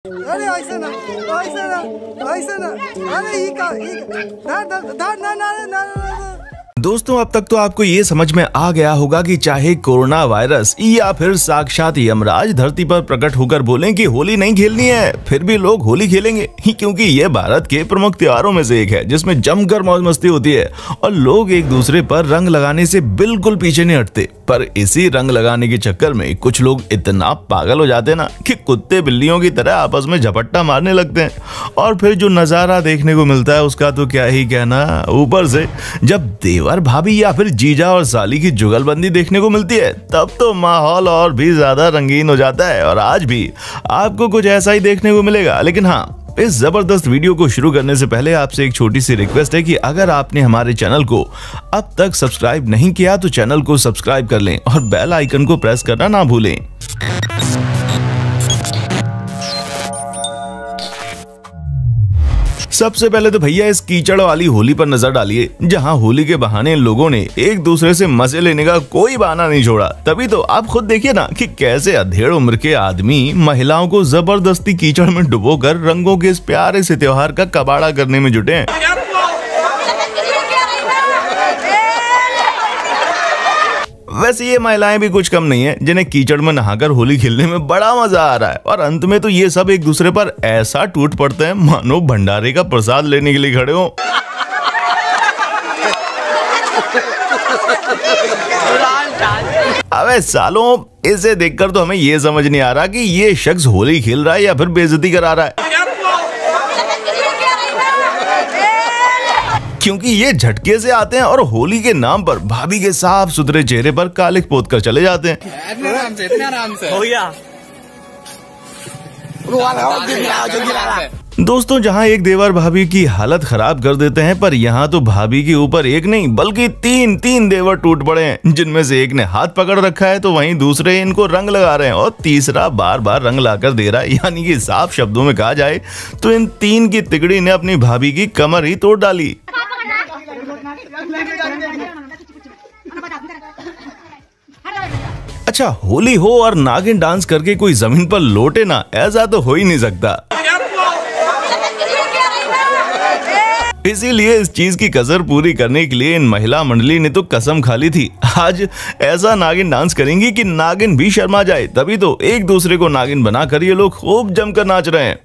अरे ऐसे ना ऐसे ना ऐसे ना अरे दोस्तों, अब तक तो आपको ये समझ में आ गया होगा कि चाहे कोरोना वायरस या फिर साक्षात यमराज धरती पर प्रकट होकर बोलें कि होली नहीं खेलनी है, फिर भी लोग होली खेलेंगे क्योंकि ये भारत के प्रमुख त्योहारों में से एक है जिसमें जमकर मौज मस्ती होती है और लोग एक दूसरे पर रंग लगाने से बिल्कुल पीछे नहीं हटते। पर इसी रंग लगाने के चक्कर में कुछ लोग इतना पागल हो जाते हैं ना कि कुत्ते बिल्लियों की तरह आपस में झपट्टा मारने लगते हैं और फिर जो नजारा देखने को मिलता है उसका तो क्या ही कहना। ऊपर से जब देवर भाभी या फिर जीजा और साली की जुगलबंदी देखने को मिलती है तब तो माहौल और भी ज्यादा रंगीन हो जाता है। और आज भी आपको कुछ ऐसा ही देखने को मिलेगा। लेकिन हाँ, इस जबरदस्त वीडियो को शुरू करने से पहले आपसे एक छोटी सी रिक्वेस्ट है कि अगर आपने हमारे चैनल को अब तक सब्सक्राइब नहीं किया तो चैनल को सब्सक्राइब कर लें और बेल आइकन को प्रेस करना ना भूलें। सबसे पहले तो भैया इस कीचड़ वाली होली पर नजर डालिए, जहां होली के बहाने लोगों ने एक दूसरे से मजे लेने का कोई बहाना नहीं छोड़ा। तभी तो आप खुद देखिए ना कि कैसे अधेड़ उम्र के आदमी महिलाओं को जबरदस्ती कीचड़ में डुबोकर रंगों के इस प्यारे से त्योहार का कबाड़ा करने में जुटे हैं। वैसे ये महिलाएं भी कुछ कम नहीं है जिन्हें कीचड़ में नहाकर होली खेलने में बड़ा मजा आ रहा है और अंत में तो ये सब एक दूसरे पर ऐसा टूट पड़ते हैं मानो भंडारे का प्रसाद लेने के लिए खड़े हो। अबे सालों, इसे देखकर तो हमें ये समझ नहीं आ रहा कि ये शख्स होली खेल रहा है या फिर बेइज्जती करा रहा है, क्योंकि ये झटके से आते हैं और होली के नाम पर भाभी के साफ सुथरे चेहरे पर कालिख पोत कर चले जाते हैं। दोस्तों, जहां एक देवर भाभी की हालत खराब कर देते हैं, पर यहाँ तो भाभी के ऊपर एक नहीं बल्कि तीन देवर टूट पड़े हैं, जिनमें से एक ने हाथ पकड़ रखा है तो वहीं दूसरे इनको रंग लगा रहे हैं और तीसरा बार बार रंग लाकर दे रहा है। यानी कि साफ शब्दों में कहा जाए तो इन तीन की तिकड़ी ने अपनी भाभी की कमर ही तोड़ डाली। अच्छा, होली हो और नागिन डांस करके कोई जमीन पर लौटे ना, ऐसा तो हो ही नहीं सकता। इसीलिए इस चीज की कसर पूरी करने के लिए इन महिला मंडली ने तो कसम खा ली थी, आज ऐसा नागिन डांस करेंगी कि नागिन भी शर्मा जाए। तभी तो एक दूसरे को नागिन बनाकर ये लोग खूब जमकर नाच रहे हैं।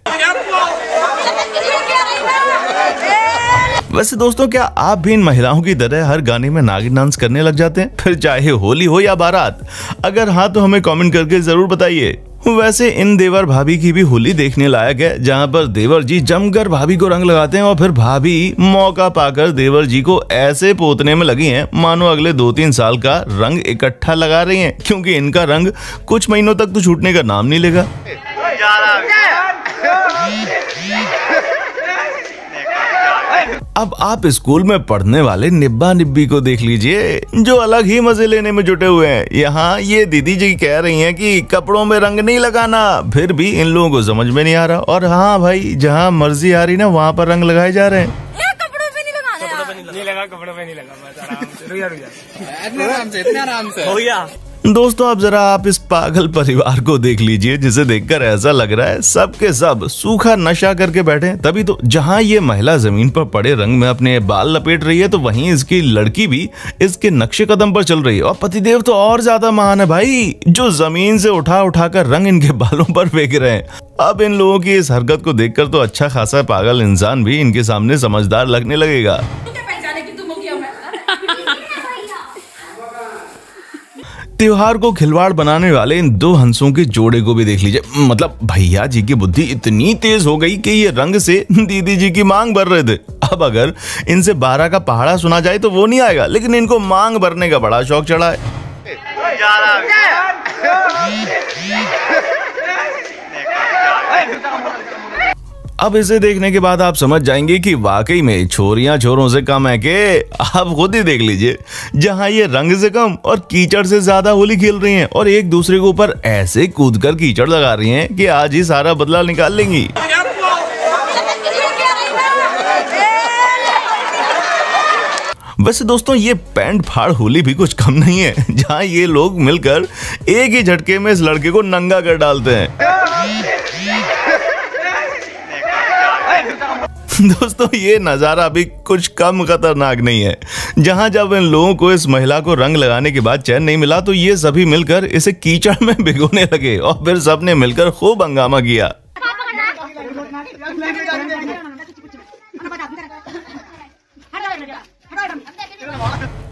वैसे दोस्तों, क्या आप भी इन महिलाओं की तरह हर गाने में नागिन डांस करने लग जाते हैं, फिर चाहे होली हो या बारात? अगर हाँ तो हमें कमेंट करके जरूर बताइए। वैसे इन देवर भाभी की भी होली देखने लायक है, जहां पर देवर जी जमकर भाभी को रंग लगाते हैं और फिर भाभी मौका पाकर देवर जी को ऐसे पोतने में लगी हैं मानो अगले 2-3 साल का रंग इकट्ठा लगा रही हैं, क्योंकि इनका रंग कुछ महीनों तक तो छूटने का नाम नहीं लेगा। अब आप स्कूल में पढ़ने वाले निब्बा निब्बी को देख लीजिए, जो अलग ही मजे लेने में जुटे हुए हैं। यहाँ ये दीदी जी कह रही हैं कि कपड़ों में रंग नहीं लगाना, फिर भी इन लोगों को समझ में नहीं आ रहा। और हाँ भाई, जहाँ मर्जी आ रही ना वहाँ पर रंग लगाए जा रहे हैं। कपड़ों पे नहीं लगा। दोस्तों, अब जरा आप इस पागल परिवार को देख लीजिए, जिसे देखकर ऐसा लग रहा है सब के सब सूखा नशा करके बैठे। तभी तो जहां ये महिला जमीन पर पड़े रंग में अपने बाल लपेट रही है तो वहीं इसकी लड़की भी इसके नक्शे कदम पर चल रही है। और पतिदेव तो और ज्यादा महान है भाई, जो जमीन से उठा कर रंग इनके बालों पर फेंक रहे हैं। अब इन लोगों की इस हरकत को देखकर तो अच्छा खासा पागल इंसान भी इनके सामने समझदार लगने लगेगा। त्योहार को खिलवाड़ बनाने वाले इन दो हंसों के जोड़े को भी देख लीजिए। मतलब भैया जी की बुद्धि इतनी तेज हो गई कि ये रंग से दीदी जी की मांग भर रहे थे। अब अगर इनसे 12 का पहाड़ा सुना जाए तो वो नहीं आएगा, लेकिन इनको मांग भरने का बड़ा शौक चढ़ा है। अब इसे देखने के बाद आप समझ जाएंगे कि वाकई में छोरियां छोरों से कम है के। आप खुद ही देख लीजिए, जहां ये रंग से कम और कीचड़ से ज्यादा होली खेल रही हैं और एक दूसरे के ऊपर ऐसे कूदकर कीचड़ लगा रही हैं कि आज ही सारा बदला निकाल लेंगी। वैसे दोस्तों, ये पैंट फाड़ होली भी कुछ कम नहीं है, जहां ये लोग मिलकर एक ही झटके में इस लड़के को नंगा कर डालते हैं। दोस्तों ये नज़ारा भी कुछ कम खतरनाक नहीं है। जहां जब इन लोगों को इस महिला को रंग लगाने के बाद चैन नहीं मिला तो ये सभी मिलकर इसे कीचड़ में भिगोने लगे और फिर सबने मिलकर खूब हंगामा किया।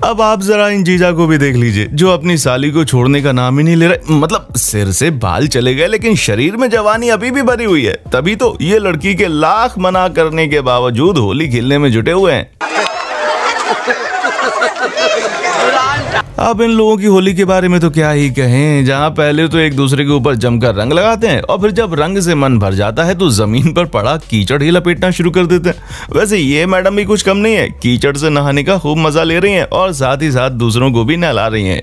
अब आप जरा इन जीजा को भी देख लीजिए जो अपनी साली को छोड़ने का नाम ही नहीं ले रहे। मतलब सिर से बाल चले गए लेकिन शरीर में जवानी अभी भी भरी हुई है। तभी तो ये लड़की के लाख मना करने के बावजूद होली खेलने में जुटे हुए हैं। अब इन लोगों की होली के बारे में तो क्या ही कहें, जहां पहले तो एक दूसरे के ऊपर जमकर रंग लगाते हैं और फिर जब रंग से मन भर जाता है तो जमीन पर पड़ा कीचड़ ही लपेटना शुरू कर देते हैं। वैसे ये मैडम भी कुछ कम नहीं है, कीचड़ से नहाने का खूब मजा ले रही हैं और साथ ही साथ दूसरों को भी नहला रही हैं।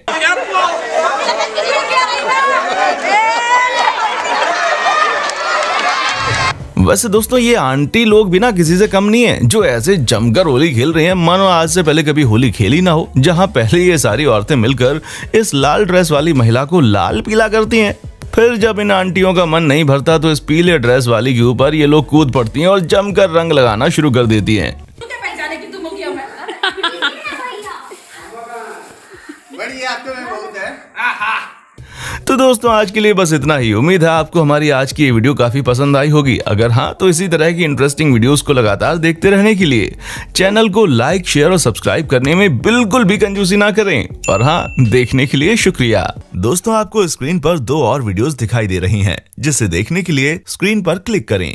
वैसे दोस्तों ये आंटी लोग भी ना किसी से कम नहीं है जो ऐसे जमकर होली खेल रहे हैं मानो आज से पहले कभी होली खेली ना हो। जहां पहले ये सारी औरतें मिलकर इस लाल ड्रेस वाली महिला को लाल पीला करती हैं, फिर जब इन आंटियों का मन नहीं भरता तो इस पीले ड्रेस वाली के ऊपर ये लोग कूद पड़ती हैं और जमकर रंग लगाना शुरू कर देती हैं। तो दोस्तों आज के लिए बस इतना ही। उम्मीद है आपको हमारी आज की ये वीडियो काफी पसंद आई होगी। अगर हाँ तो इसी तरह की इंटरेस्टिंग वीडियोस को लगातार देखते रहने के लिए चैनल को लाइक, शेयर और सब्सक्राइब करने में बिल्कुल भी कंजूसी ना करें। और हाँ, देखने के लिए शुक्रिया। दोस्तों आपको स्क्रीन पर 2 और वीडियोस दिखाई दे रही हैं, जिसे देखने के लिए स्क्रीन पर क्लिक करें।